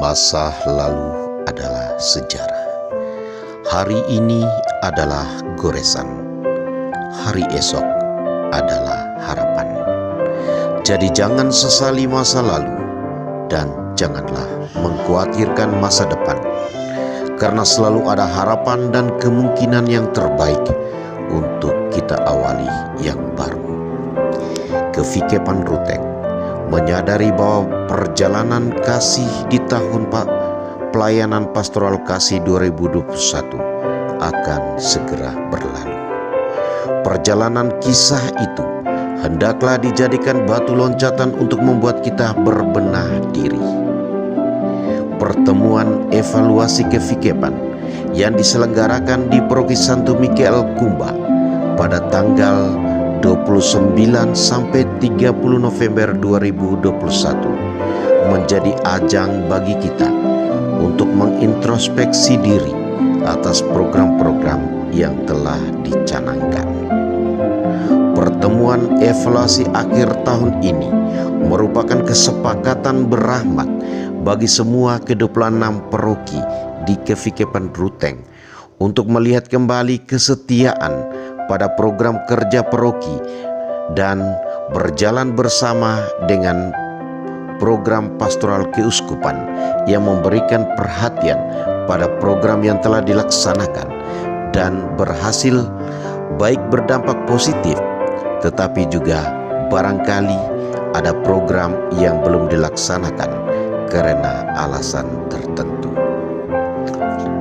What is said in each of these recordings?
Masa lalu adalah sejarah. Hari ini adalah goresan. Hari esok adalah harapan. Jadi jangan sesali masa lalu dan janganlah mengkhawatirkan masa depan. Karena selalu ada harapan dan kemungkinan yang terbaik untuk kita awali yang baru. Kevikepan Ruteng menyadari bahwa perjalanan kasih di tahun pelayanan pastoral kasih 2021 akan segera berlalu. Perjalanan kisah itu hendaklah dijadikan batu loncatan untuk membuat kita berbenah diri. Pertemuan evaluasi kevikepan yang diselenggarakan di Paroki Santo Mikael Kumba pada tanggal 29 sampai 30 November 2021 menjadi ajang bagi kita untuk mengintrospeksi diri atas program-program yang telah dicanangkan. Pertemuan evaluasi akhir tahun ini merupakan kesepakatan berahmat bagi semua ke-26 paroki di Kevikepan Ruteng untuk melihat kembali kesetiaan pada program kerja paroki dan berjalan bersama dengan program pastoral keuskupan yang memberikan perhatian pada program yang telah dilaksanakan dan berhasil baik berdampak positif, tetapi juga barangkali ada program yang belum dilaksanakan karena alasan tertentu.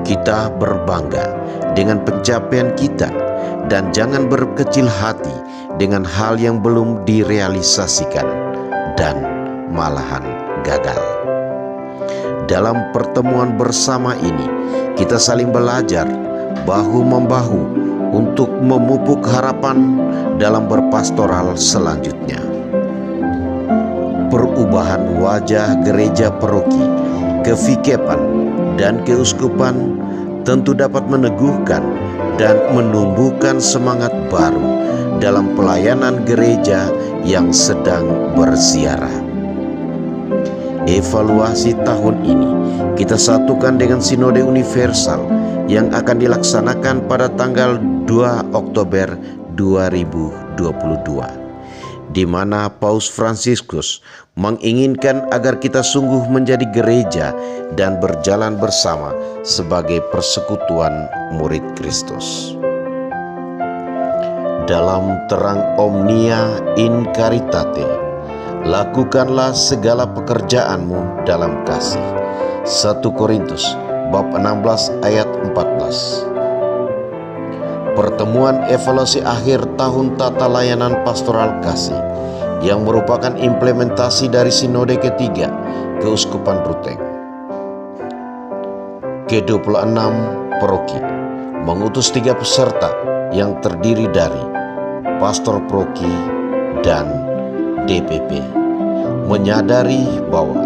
Kita berbangga dengan pencapaian kita dan jangan berkecil hati dengan hal yang belum direalisasikan dan malahan gagal. Dalam pertemuan bersama ini, kita saling belajar bahu-membahu untuk memupuk harapan dalam berpastoral selanjutnya. Perubahan wajah gereja paroki, kevikepan, dan keuskupan tentu dapat meneguhkan dan menumbuhkan semangat baru dalam pelayanan gereja yang sedang berziarah. Evaluasi tahun ini kita satukan dengan Sinode Universal yang akan dilaksanakan pada tanggal 2 Oktober 2022, di mana Paus Fransiskus menginginkan agar kita sungguh menjadi gereja dan berjalan bersama sebagai persekutuan murid Kristus. Dalam terang Omnia in Caritate, lakukanlah segala pekerjaanmu dalam kasih. 1 Korintus bab 16 ayat 14. Pertemuan evaluasi akhir tahun tata layanan pastoral kasih yang merupakan implementasi dari sinode ketiga Keuskupan Ruteng. Ke-26 paroki mengutus 3 peserta yang terdiri dari pastor paroki dan DPP, menyadari bahwa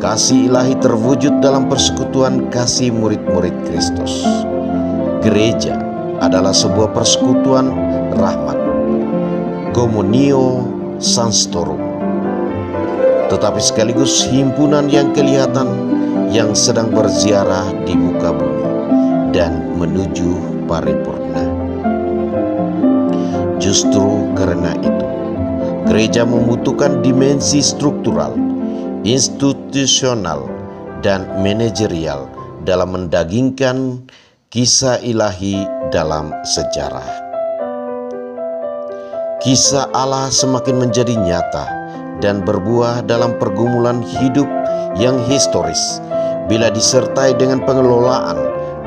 kasih ilahi terwujud dalam persekutuan kasih murid-murid Kristus. Gereja adalah sebuah persekutuan rahmat, communio sanctorum, tetapi sekaligus himpunan yang kelihatan yang sedang berziarah di muka bumi dan menuju paripurna. Justru karena itu, gereja membutuhkan dimensi struktural, institusional, dan manajerial dalam mendagingkan kisah ilahi dalam sejarah. Kisah Allah semakin menjadi nyata dan berbuah dalam pergumulan hidup yang historis bila disertai dengan pengelolaan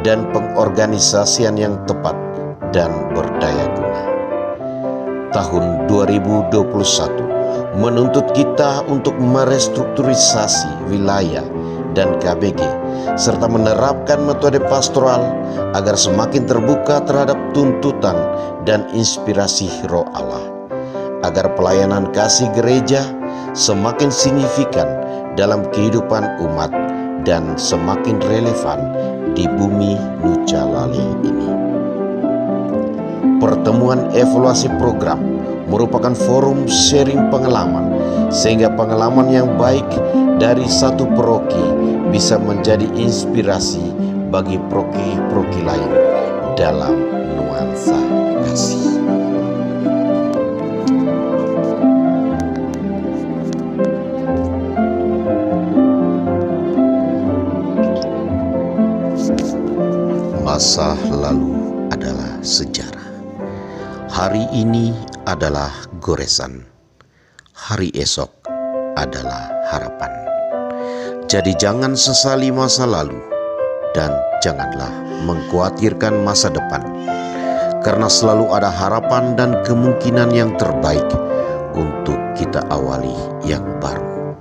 dan pengorganisasian yang tepat dan berdaya guna. Tahun 2021 menuntut kita untuk merestrukturisasi wilayah dan KBG serta menerapkan metode pastoral agar semakin terbuka terhadap tuntutan dan inspirasi Roh Allah, agar pelayanan kasih gereja semakin signifikan dalam kehidupan umat dan semakin relevan di bumi Nuca Lale ini. Pertemuan evaluasi program merupakan forum sharing pengalaman, sehingga pengalaman yang baik dari satu paroki bisa menjadi inspirasi bagi paroki-paroki lain dalam nuansa kasih. Masa lalu adalah sejarah. Hari ini adalah goresan. Hari esok adalah harapan. Jadi jangan sesali masa lalu dan janganlah mengkhawatirkan masa depan, karena selalu ada harapan dan kemungkinan yang terbaik untuk kita awali yang baru.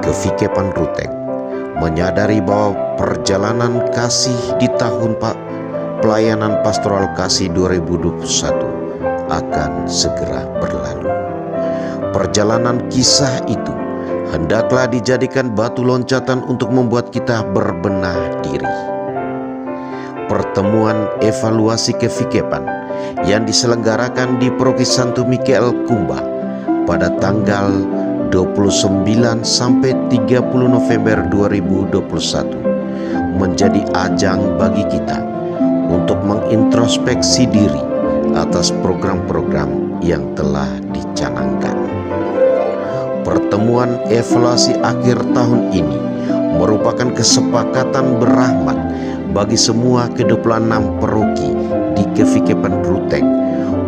Kevikepan Ruteng menyadari bahwa perjalanan kasih di tahun pelayanan pastoral kasih 2021 akan segera berlalu. Perjalanan kisah itu hendaklah dijadikan batu loncatan untuk membuat kita berbenah diri. Pertemuan evaluasi kevikepan yang diselenggarakan di Paroki Santo Mikael Kumba pada tanggal 29 sampai 30 November 2021 menjadi ajang bagi kita untuk mengintrospeksi diri atas program-program yang telah dicanangkan. Pertemuan evaluasi akhir tahun ini merupakan kesepakatan berahmat bagi semua ke-26 paroki di Kevikepan Ruteng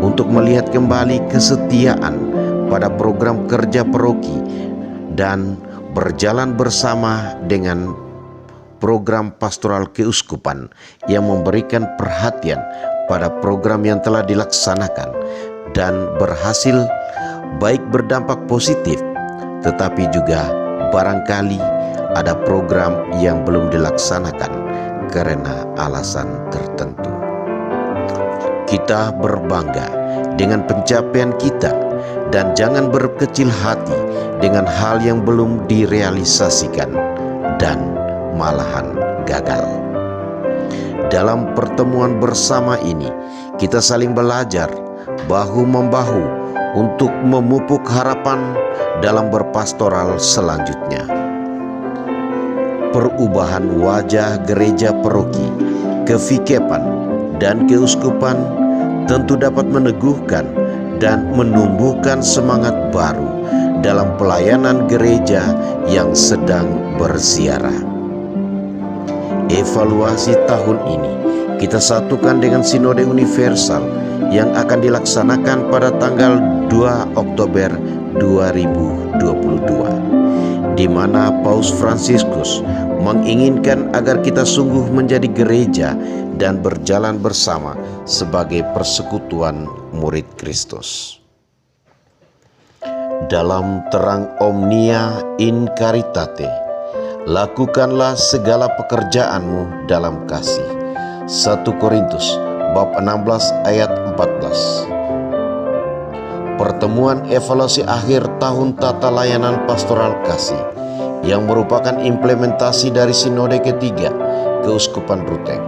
untuk melihat kembali kesetiaan pada program kerja paroki dan berjalan bersama dengan program pastoral keuskupan yang memberikan perhatian pada program yang telah dilaksanakan dan berhasil, baik berdampak positif, tetapi juga barangkali ada program yang belum dilaksanakan karena alasan tertentu. Kita berbangga dengan pencapaian kita dan jangan berkecil hati dengan hal yang belum direalisasikan dan malahan gagal. Dalam pertemuan bersama ini, kita saling belajar bahu-membahu untuk memupuk harapan dalam berpastoral selanjutnya. Perubahan wajah gereja paroki, kevikepan, dan keuskupan tentu dapat meneguhkan dan menumbuhkan semangat baru dalam pelayanan gereja yang sedang berziarah. Evaluasi tahun ini kita satukan dengan Sinode Universal yang akan dilaksanakan pada tanggal 2 Oktober 2022, di mana Paus Fransiskus menginginkan agar kita sungguh menjadi gereja dan berjalan bersama sebagai persekutuan murid Kristus. Dalam terang Omnia in Caritate, lakukanlah segala pekerjaanmu dalam kasih. 1 Korintus bab 16 ayat 14. Pertemuan evaluasi akhir tahun tata layanan pastoral kasih yang merupakan implementasi dari sinode ketiga Keuskupan Ruteng.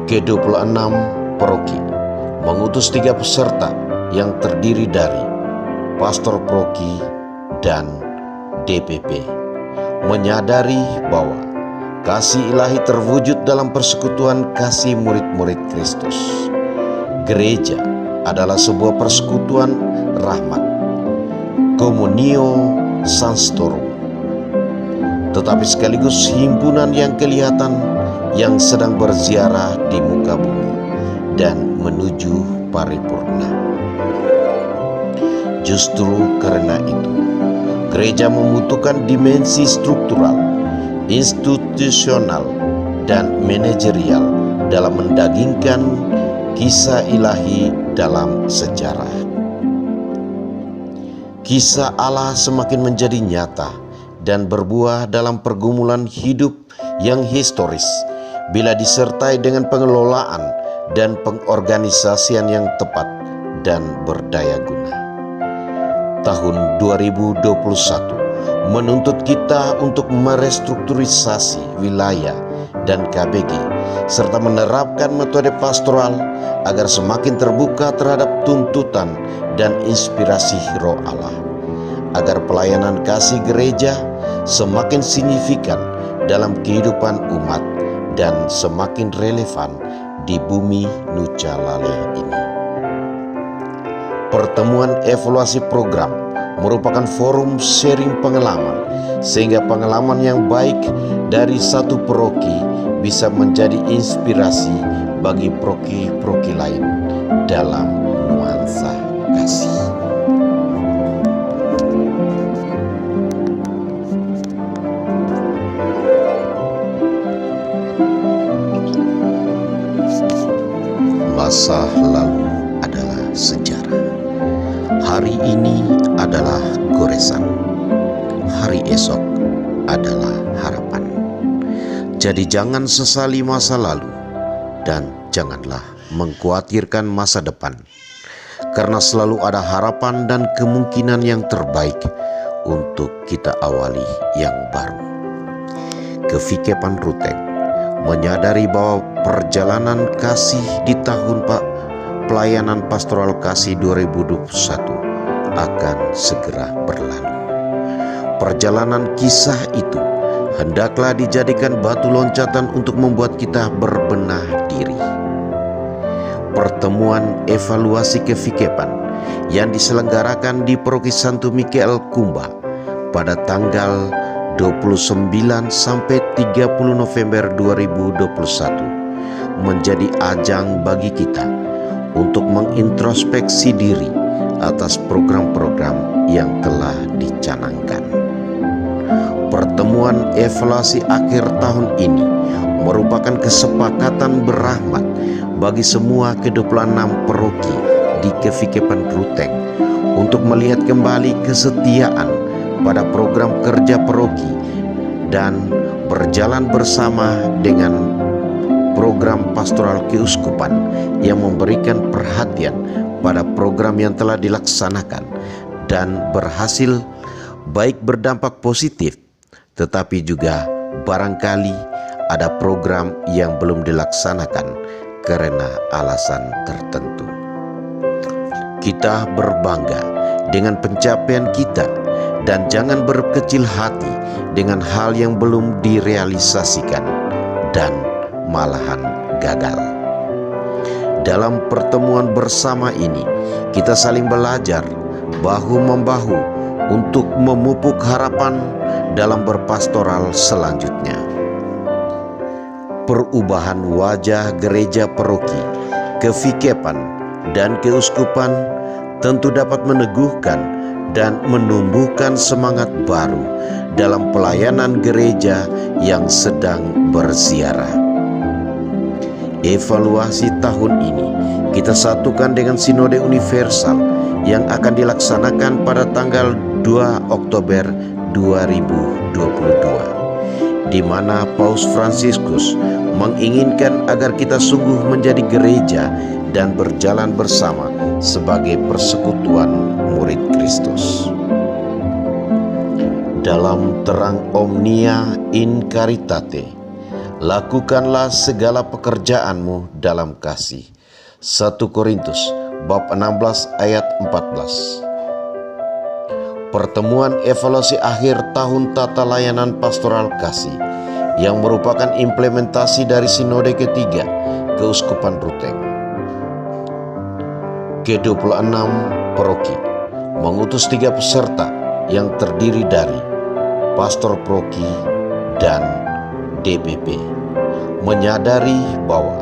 Ke-26 paroki mengutus 3 peserta yang terdiri dari pastor paroki dan DPP, menyadari bahwa kasih ilahi terwujud dalam persekutuan kasih murid-murid Kristus. Gereja adalah sebuah persekutuan rahmat, communio sanctorum, tetapi sekaligus himpunan yang kelihatan yang sedang berziarah di muka bumi dan menuju paripurna. Justru karena itu, gereja membutuhkan dimensi struktural, institusional, dan manajerial dalam mendagingkan kisah ilahi dalam sejarah. Kisah Allah semakin menjadi nyata dan berbuah dalam pergumulan hidup yang historis bila disertai dengan pengelolaan dan pengorganisasian yang tepat dan berdaya guna. Tahun 2021 menuntut kita untuk merestrukturisasi wilayah dan KBG serta menerapkan metode pastoral agar semakin terbuka terhadap tuntutan dan inspirasi Roh Allah, agar pelayanan kasih gereja semakin signifikan dalam kehidupan umat dan semakin relevan di bumi Nuca Laleh ini. Pertemuan evaluasi program merupakan forum sharing pengalaman, sehingga pengalaman yang baik dari satu paroki bisa menjadi inspirasi bagi paroki-paroki lain dalam nuansa kasih. Masa lalu adalah sejarah. Hari ini adalah goresan. Hari esok adalah harapan. Jadi jangan sesali masa lalu dan janganlah mengkhawatirkan masa depan, karena selalu ada harapan dan kemungkinan yang terbaik untuk kita awali yang baru. Kevikepan Ruteng menyadari bahwa perjalanan kasih di tahun pelayanan pastoral kasih 2021 akan segera berlalu. Perjalanan kisah itu hendaklah dijadikan batu loncatan untuk membuat kita berbenah diri. Pertemuan evaluasi kevikepan yang diselenggarakan di Paroki Santo Mikael Kumba pada tanggal 29 sampai 30 November 2021 menjadi ajang bagi kita untuk mengintrospeksi diri atas program-program yang telah dicanangkan. Pertemuan evaluasi akhir tahun ini merupakan kesepakatan berahmat bagi semua ke-26 paroki di Kevikepan Ruteng untuk melihat kembali kesetiaan pada program kerja paroki dan berjalan bersama dengan program pastoral keuskupan yang memberikan perhatian pada program yang telah dilaksanakan dan berhasil, baik berdampak positif, tetapi juga barangkali ada program yang belum dilaksanakan karena alasan tertentu. Kita berbangga dengan pencapaian kita dan jangan berkecil hati dengan hal yang belum direalisasikan dan malahan gagal. Dalam pertemuan bersama ini, kita saling belajar bahu-membahu untuk memupuk harapan dalam berpastoral selanjutnya. Perubahan wajah gereja paroki, kevikepan, dan keuskupan tentu dapat meneguhkan dan menumbuhkan semangat baru dalam pelayanan gereja yang sedang berziarah. Evaluasi tahun ini kita satukan dengan Sinode Universal yang akan dilaksanakan pada tanggal 2 Oktober 2022, di mana Paus Fransiskus menginginkan agar kita sungguh menjadi gereja dan berjalan bersama sebagai persekutuan murid Kristus. Dalam terang Omnia in Caritate, lakukanlah segala pekerjaanmu dalam kasih. 1 Korintus bab 16 ayat 14. Pertemuan evaluasi akhir tahun tata layanan pastoral kasih yang merupakan implementasi dari sinode ketiga Keuskupan Ruteng. Ke-26 paroki mengutus 3 peserta yang terdiri dari pastor paroki dan DPP, menyadari bahwa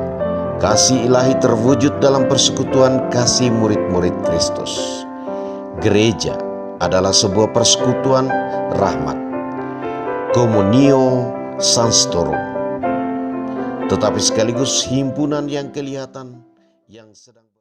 kasih ilahi terwujud dalam persekutuan kasih murid-murid Kristus. Gereja adalah sebuah persekutuan rahmat, Communio Sanctorum, tetapi sekaligus himpunan yang kelihatan yang sedang